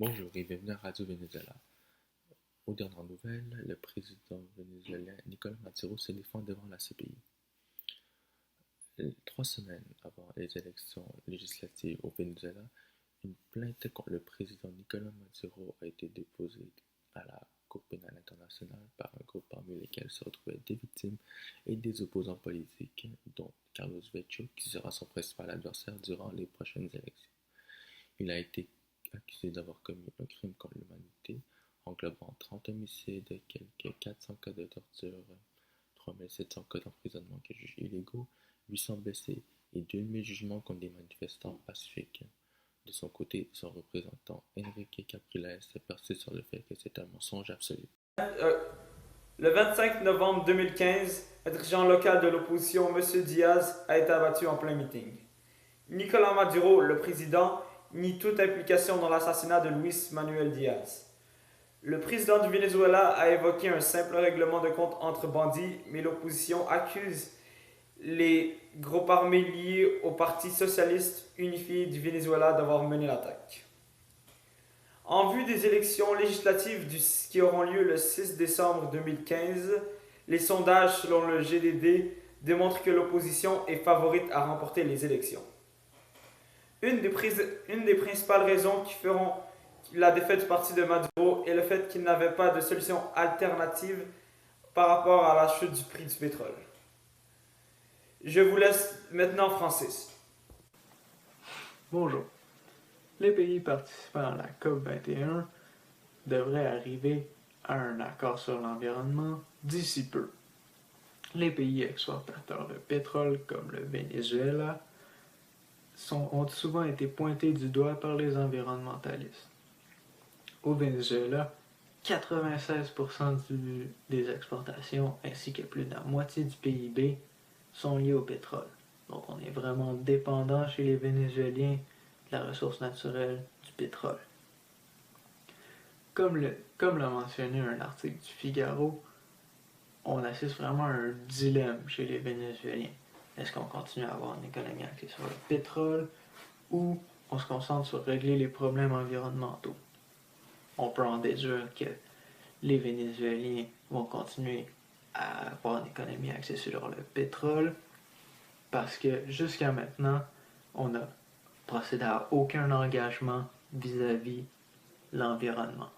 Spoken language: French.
Bonjour et bienvenue à Radio Venezuela. Aux dernières nouvelles, le président vénézuélien Nicolás Maduro se défend devant la CPI. 3 semaines avant les élections législatives au Venezuela, une plainte contre le président Nicolás Maduro a été déposée à la Cour pénale internationale par un groupe parmi lesquels se retrouvaient des victimes et des opposants politiques, dont Carlos Vecchio, qui sera son principal adversaire durant les prochaines élections. Il a été accusé d'avoir commis un crime contre l'humanité, englobant 30 homicides, quelques 400 cas de torture, 3700 cas d'emprisonnement que jugés illégaux, 800 blessés et 2000 jugements contre des manifestants pacifiques. De son côté, son représentant Enrique Capriles persiste sur le fait que c'est un mensonge absolu. Le 25 novembre 2015, un dirigeant local de l'opposition, M. Diaz, a été abattu en plein meeting. Nicolás Maduro, le président, nie toute implication dans l'assassinat de Luis Manuel Diaz. Le président du Venezuela a évoqué un simple règlement de compte entre bandits, mais l'opposition accuse les groupes armés liés au Parti socialiste unifié du Venezuela d'avoir mené l'attaque. En vue des élections législatives qui auront lieu le 6 décembre 2015, les sondages selon le GDD démontrent que l'opposition est favorite à remporter les élections. Une des principales raisons qui feront la défaite du parti de Maduro est le fait qu'il n'avait pas de solution alternative par rapport à la chute du prix du pétrole. Je vous laisse maintenant Francis. Bonjour. Les pays participants à la COP21 devraient arriver à un accord sur l'environnement d'ici peu. Les pays exportateurs de pétrole comme le Venezuela ont souvent été pointés du doigt par les environnementalistes. Au Venezuela, 96% des exportations ainsi que plus de la moitié du PIB sont liées au pétrole. Donc on est vraiment dépendant chez les Vénézuéliens de la ressource naturelle du pétrole. Comme l'a mentionné un article du Figaro, on assiste vraiment à un dilemme chez les Vénézuéliens. Est-ce qu'on continue à avoir une économie axée sur le pétrole ou on se concentre sur régler les problèmes environnementaux? On peut en déduire que les Vénézuéliens vont continuer à avoir une économie axée sur le pétrole parce que jusqu'à maintenant, on n'a procédé à aucun engagement vis-à-vis l'environnement.